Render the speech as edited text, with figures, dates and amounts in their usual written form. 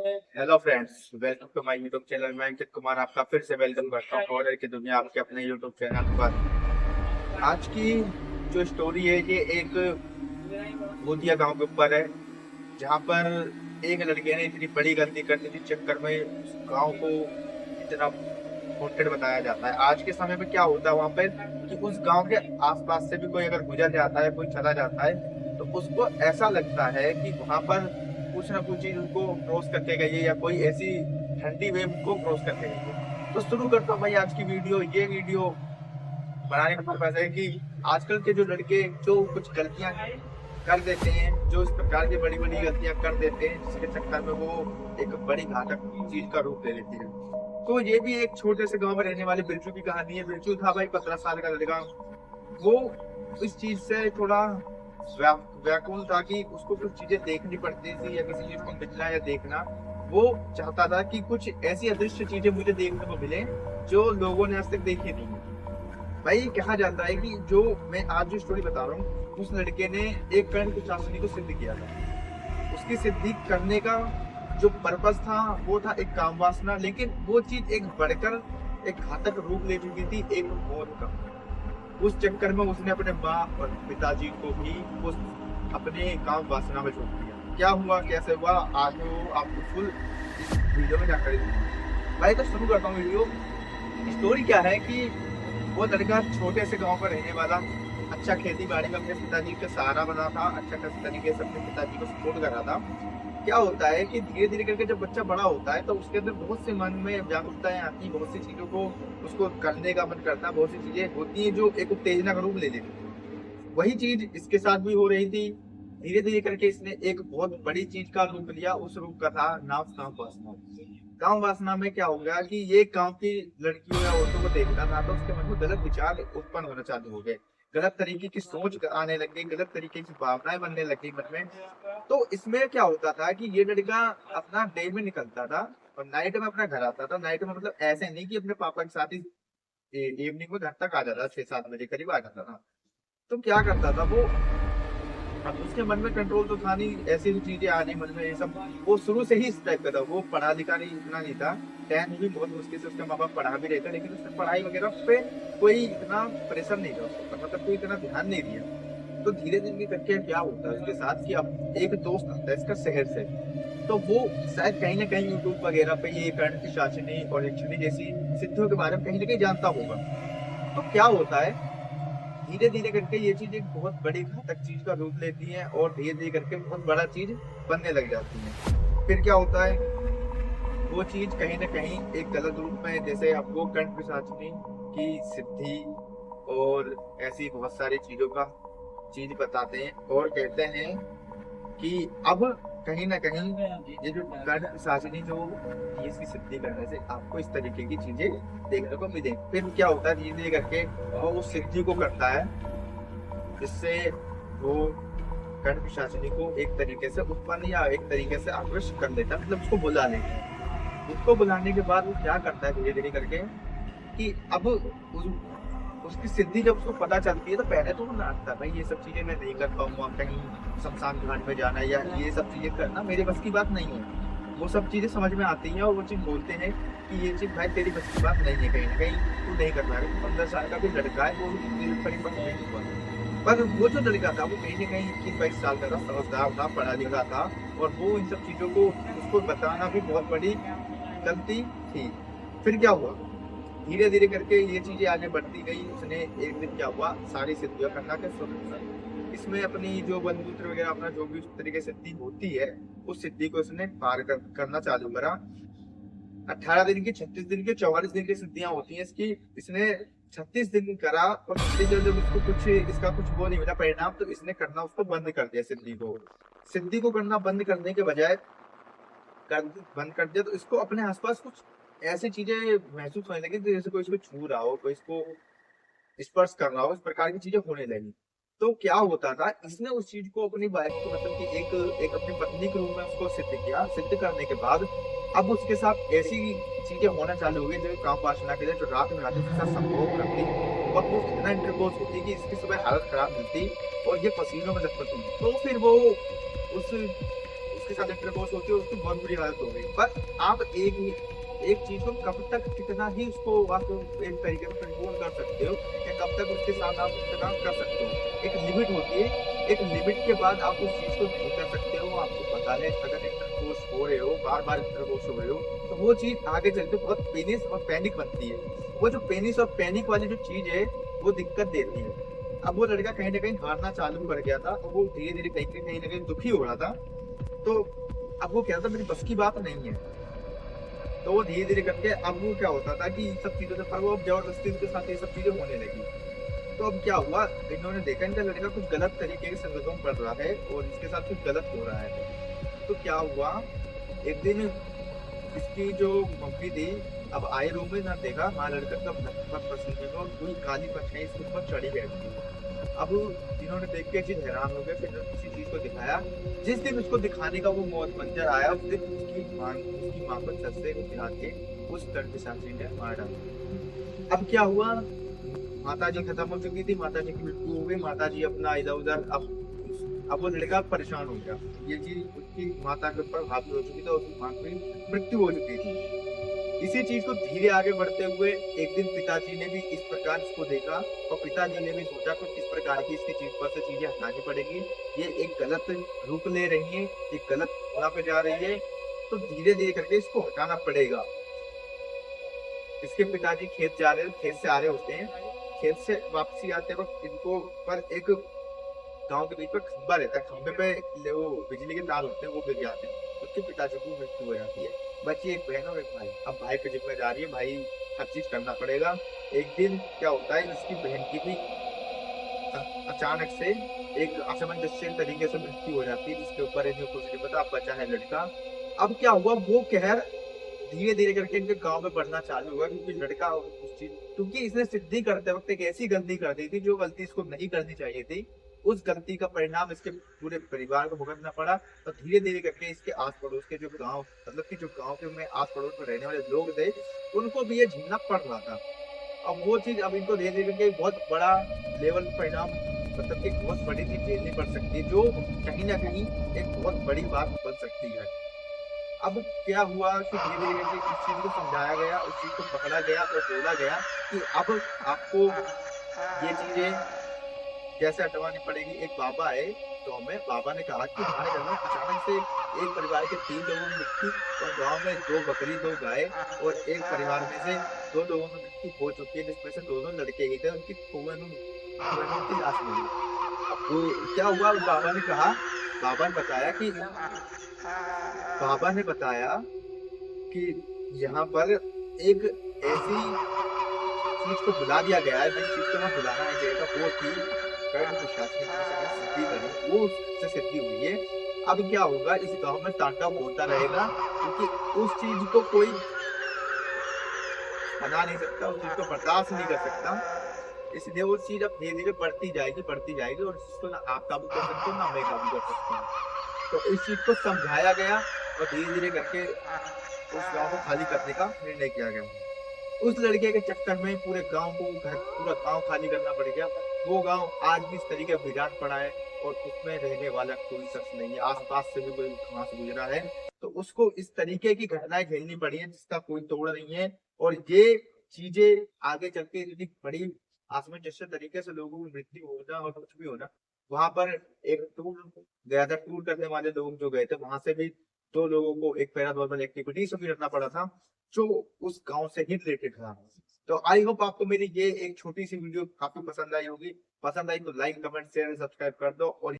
Hello friends, welcome to my YouTube channel. मैं अंकित कुमार आपका फिर से वेलकम करता हूँ हॉरर की दुनिया आपके अपने यूट्यूब चैनल पर। आज की जो स्टोरी है ये एक भूतिया गांव के ऊपर है, जहाँ पर एक लड़के ने इतनी बड़ी गलती कर दी थी चक्कर में उस गांव को इतना हॉन्टेड बताया जाता है। आज के समय में क्या होता है वहां पर कि उस गांव के आसपास से भी कोई अगर गुजर जाता है, कोई चला जाता है, तो उसको ऐसा लगता है कि वहां पर कुछ ना कुछ चीज उनको क्रॉस करके गई है या कोई ऐसी ठंडी वेव उनको क्रॉस करके गई है। तो शुरू करता हूँ भाई आज की वीडियो। ये वीडियो बनाने का पर्पज है कि आजकल के जो लड़के जो कुछ गलतियां कर देते हैं, जो इस प्रकार की बड़ी बड़ी गलतियां कर देते हैं, जिसके चक्कर में वो एक बड़ी घातक चीज का रूप ले लेती है। तो ये भी एक छोटे से गांव में रहने वाले बिरजू की कहानी है। बिरजू था भाई 15 साल का लड़का। वो इस चीज से थोड़ा व्याकुल था कि उसको कुछ चीजें देखनी पड़ती थी या किसी चीज को मिलना या देखना। वो चाहता था कि कुछ ऐसी अदृश्य चीजें मुझे देखने को मिले जो लोगों ने आज तक देखी नहीं है। भाई कहा जाता है कि जो मैं आज जो स्टोरी बता रहा हूँ, उस लड़के ने एक कर्ण की चाशनी को सिद्ध किया था। उसकी सिद्धि करने का जो पर्पस था वो था एक काम वासना, लेकिन वो चीज एक बढ़कर एक घातक रूप ले चुकी थी, एक मौत का। उस चक्कर में उसने अपने माँ और पिताजी को भी उस अपने काम वासना में झोंक दिया। क्या हुआ, कैसे हुआ, आज वो आपको फुल इस वीडियो में जानकारी दूंगा। भाई तो शुरू करता हूँ वीडियो। स्टोरी क्या है कि वो लड़का छोटे से गांव पर रहने वाला, अच्छा खेती बाड़ी में अपने पिताजी का सहारा बना था, अच्छा तरीके से अपने पिताजी को सपोर्ट कर रहा था। क्या होता है कि धीरे धीरे करके जब बच्चा बड़ा होता है तो उसके अंदर बहुत से मन में व्याकुलताएं आती हैं, बहुत सी चीजों को उसको करने का मन करता है, बहुत सी चीजें होती हैं जो एक उत्तेजना का रूप ले लेती है। वही चीज इसके साथ भी हो रही थी। धीरे धीरे करके इसने एक बहुत बड़ी चीज का रूप लिया। उस रूप का था नाम काम वासना। काम वासना में क्या हो गया कि ये गांव की लड़कियों या औरतों को देखता था तो उसके मन में गलत विचार उत्पन्न होना चालू हो गए, गलत तरीके की सोच आने लग गई, गलत तरीके की भावनाएं बनने लगी मन में। तो इसमें क्या होता था कि ये लड़का अपना डे में निकलता था और नाइट में अपना घर आता था। नाइट में मतलब ऐसे नहीं कि अपने पापा के साथ ही इवनिंग में घर तक आ जाता, 6-7 बजे करीब आ जाता था। तो क्या करता था वो, अब उसके मन में कंट्रोल तो था नहीं, ऐसी भी चीजें आ रही मन में ये सब। वो शुरू से ही इस टाइप का था। वो पढ़ा लिखा नहीं, इतना नहीं था। 10th भी बहुत मुश्किल से उसके माँ बाप पढ़ा भी रहे थे, लेकिन उसने पढ़ाई वगैरह पे कोई इतना प्रेशर नहीं था उसके ऊपर, मतलब कोई इतना ध्यान नहीं दिया। तो धीरे धीरे करके क्या होता है उसके साथ कि अब एक दोस्त आता है इसका शहर से। तो वो शायद कहीं ना कहीं यूट्यूब वगैरह पे ये कर्ण की शाचनी और यक्षिणी जैसी सिद्धियों के बारे में कहीं ना कहीं जानता होगा। तो क्या होता है, धीरे धीरे करके ये चीज एक बहुत बड़ी घातक चीज का रूप लेती है और धीरे धीरे करके बहुत बड़ा चीज बनने लग जाती है। फिर क्या होता है, वो चीज कहीं ना कहीं एक गलत रूप में, जैसे आपको कंठ पिशाचनी की सिद्धि और ऐसी बहुत सारी चीजों का चीज बताते हैं और कहते हैं कि अब कहीं ना कहीं ये जो कंठ पिशाचनी जो थी, इसकी सिद्धि करने से आपको इस तरीके की चीजें देखने को मिले। फिर क्या होता है, धीरे धीरे करके वो उस सिद्धि को करता है जिससे वो कंठ पिशाचिनी को एक तरीके से उत्पन्न या एक तरीके से आकृष्ट कर लेता है, मतलब उसको बुला लेता है। उसको बुलाने के बाद वो क्या करता है धीरे धीरे करके कि अब उसकी सिद्धि जब उसको पता चलती है तो पहले तो वो नाचता है, भाई ये सब चीजें मैं नहीं कर पाऊंगा, कहीं शमशान घाट में जाना या ये सब चीजें करना मेरे बस की बात नहीं है। वो सब चीजें समझ में आती हैं और वो चीज बोलते हैं कि ये चीज भाई तेरी बस की बात नहीं है, कहीं ना कहीं तू नहीं कर पाएगा। 15 साल का भी लड़का है, वो परिपक्व नहीं हुआ। पर वो जो लड़का था वो कहीं ना कहीं 21-22 साल का था, समझदार था, पढ़ा लिखा था, और वो इन सब चीजों को उसको बताना भी बहुत बड़ी गलती थी। फिर क्या हुआ, धीरे धीरे करके ये चीजें आगे बढ़ती गई। उसने एक दिन क्या हुआ, सारी सिद्धियां करना के शुरू, इसमें अपनी जो बंधुत्र वगैरह अपना जो भी उस तरीके से सिद्धि होती है, उस सिद्धि को उसने करना चालू करा। 18 दिन की, 36 दिन की, 44 दिन की सिद्धियां होती हैं इसकी। इसने 36 दिन करा और 36 दिन जब उसको कुछ इसका कुछ वो नहीं मिला परिणाम, तो इसने करना उसको बंद कर दिया। सिद्धि को करना बंद करने के बजाय कर बंद कर दिया, तो इसको अपने आसपास कुछ ऐसी चीजें महसूस होने लगी जैसे कोई इसको छू रहा हो, कोई इसको स्पर्श कर रहा हो, इस प्रकार की चीजें होने लगी। तो क्या होता था, इसने उस चीज को अपनी वाइफ को, मतलब कि एक एक अपनी पत्नी के रूप में उसको सिद्ध किया। सिद्ध करने के बाद अब उसके साथ ऐसी चीजें होना चालू हो गई जो काम वासना के लिए, जो रात में आते उसके साथ संभोग करती और वो इतना इंटरकोर्स होती कि इसकी सुबह हालत खराब मिलती और ये पसीनों में लथपथ हुई। तो फिर वो उसका उसके साथ इंटरकोर्स होती है, उसकी बहुत बुरी हालत हो गई। पर आप एक चीज को कब तक कितना ही उसको आप एक तरीके से कंट्रोल कर सकते हो, या कब तक उसके साथ आप इस्तेमाल कर सकते हो। एक लिमिट होती है, एक लिमिट के बाद आप उस चीज को नहीं कर सकते हो। आपको पता है अगर इंटरकोर्स हो रहे हो, बार बार इंटरकोर्स हो रहे हो, तो वो चीज आगे चलते बहुत पेनिस और पैनिक बनती है। वो जो पेनिस और पैनिक वाली जो चीज है वो दिक्कत देती है। अब वो लड़का कहीं ना कहीं हारना चालू कर गया था, और वो धीरे धीरे कहीं ना कहीं दुखी हो रहा था। तो अब वो कहता था मेरी बस की बात नहीं है। तो वो धीरे धीरे करके अब वो क्या होता था कि इन सब चीजों से वो अब जबरदस्ती उसके साथ ये सब चीजें होने लगी। तो अब क्या हुआ, इन्होंने देखा इनका लड़का कुछ गलत तरीके की संगतों में पड़ रहा है और इसके साथ कुछ गलत हो रहा है। तो क्या हुआ, एक दिन इसकी जो मम्मी थी अब आए रूम में ना, देखा हाँ लड़का कब नकद पसीने में और पूरी काली परछाई इसके ऊपर चढ़ी बैठी। अब इन्होंने देख के चीज हैरान हो गए, फिर किसी चीज को दिखाया। जिस दिन उसको दिखाने का वो मौत मंजर आया, उस दिन उसकी माँ को छत से गिरा के उस पिशाची ने मार डाला। अब क्या हुआ, माता जी खत्म हो चुकी थी, माता जी की मृत्यु हो गई। माता जी अपना इधर उधर, अब वो लड़का परेशान हो गया। ये चीज उसकी माता के ऊपर हावी हो चुकी थी और उसकी माँ की मृत्यु हो चुकी थी। इसी चीज को धीरे आगे बढ़ते हुए एक दिन पिताजी ने भी इस प्रकार इसको देखा, और पिताजी ने भी सोचा कुछ इस प्रकार की इसकी चीज पर से चीजें हटानी पड़ेगी। ये एक गलत रुख ले रही है, ये गलत होना पे जा रही है, तो धीरे धीरे करके इसको हटाना पड़ेगा। इसके पिताजी खेत जा रहे, खेत से आ रहे होते हैं। खेत से वापसी आते वक्त इनको पर एक गांव के बीच में खंबा रहता है, खंबे पे वो बिजली के तार होते हैं, वो गिर जाते हैं। उसके पिताजी को मृत्यु हो जाती है। बची एक बहन और एक भाई। अब भाई की जिम्मेदारी है, भाई हर चीज करना पड़ेगा। एक दिन क्या होता है, उसकी बहन की भी अचानक से एक असमंजस्य तरीके से मृत्यु हो जाती है, जिसके ऊपर इन्हें कुछ नहीं पता। अब बचा है लड़का। अब क्या हुआ, वो कहर धीरे धीरे करके इनके गांव में बढ़ना चालू हुआ, क्योंकि लड़का उस चीज, क्योंकि इसने सिद्धि करते वक्त एक ऐसी गलती कर दी थी जो गलती इसको नहीं करनी चाहिए थी। उस गलती का परिणाम इसके पूरे परिवार को भुगतना पड़ा। और धीरे धीरे करके इसके आस पड़ोस के जो गांव, मतलब कि जो गांव के में आस पड़ोस में रहने वाले लोग थे, उनको भी ये झेलना पड़ रहा था। अब वो चीज अब इनको धीरे धीरे करके बहुत बड़ा लेवल परिणाम, मतलब कि बहुत बड़ी चीज झेलनी पड़ सकती है, जो कहीं ना कहीं एक बहुत बड़ी बात बन सकती है। अब क्या हुआ कि धीरे धीरे करके इस चीज को समझाया गया, उस चीज को पकड़ा गया और बोला गया कि अब आपको ये चीजें कैसे हटवानी पड़ेगी। एक बाबा है गाँव में, बाबा ने कहा कि हमारे घर में अचानक से एक परिवार के 3 लोगों की मृत्यु, और गांव में 2 बकरी 2 गाय, और एक परिवार में से 2 लोगों की मृत्यु हो चुकी है, जिसमें से दोनों लड़के ही थे। उनकी कुएं में उनकी लाश मिली। अब क्या हुआ, बाबा ने कहा, बाबा ने बताया कि बाबा ने बताया कि यहाँ पर एक ऐसी चीज को बुला दिया गया है, जिस चीज को मैं बुलाना नहीं चाहिए था, वो थी कर्ण प्रशासन ने सिद्धि करी, वो उससे सिद्धि हुई है। अब क्या होगा, इस गांव में तांडव होता रहेगा, क्योंकि उस चीज को कोई मना नहीं सकता, उस चीज को बर्दाश्त नहीं कर सकता। इसलिए वो चीज अब धीरे धीरे बढ़ती जाएगी, और इसको ना आप काबू कर सकते हो ना मैं काबू कर सकता हूँ। तो इस चीज को समझाया गया, और धीरे धीरे करके उस गांव को खाली करने का निर्णय किया गया। उस लड़के के चक्कर में पूरे गांव को, घर पूरा गांव खाली करना पड़ गया। वो गांव आज भी इस तरीके बिगाड़ पड़ा है, और उसमें रहने वाला कोई शख्स नहीं है। आसपास से भी कोई वहां से गुजरा है तो उसको इस तरीके की घटनाएं झेलनी पड़ी है, जिसका कोई तोड़ नहीं है। और ये चीजें आगे चल के इतनी बड़ी असमंजस तरीके से लोगों की मृत्यु होना और कुछ भी होना। वहां पर एक टूर गया था, टूर करने वाले लोग जो गए थे, वहां से भी 2 लोगों को एक पैरानॉर्मल एक्टिविटी से भी करना पड़ा था, जो उस गांव से ही रिलेटेड था। तो आई होप आपको मेरी ये एक छोटी सी वीडियो काफी पसंद आई होगी। पसंद आई तो लाइक कमेंट शेयर सब्सक्राइब कर दो, और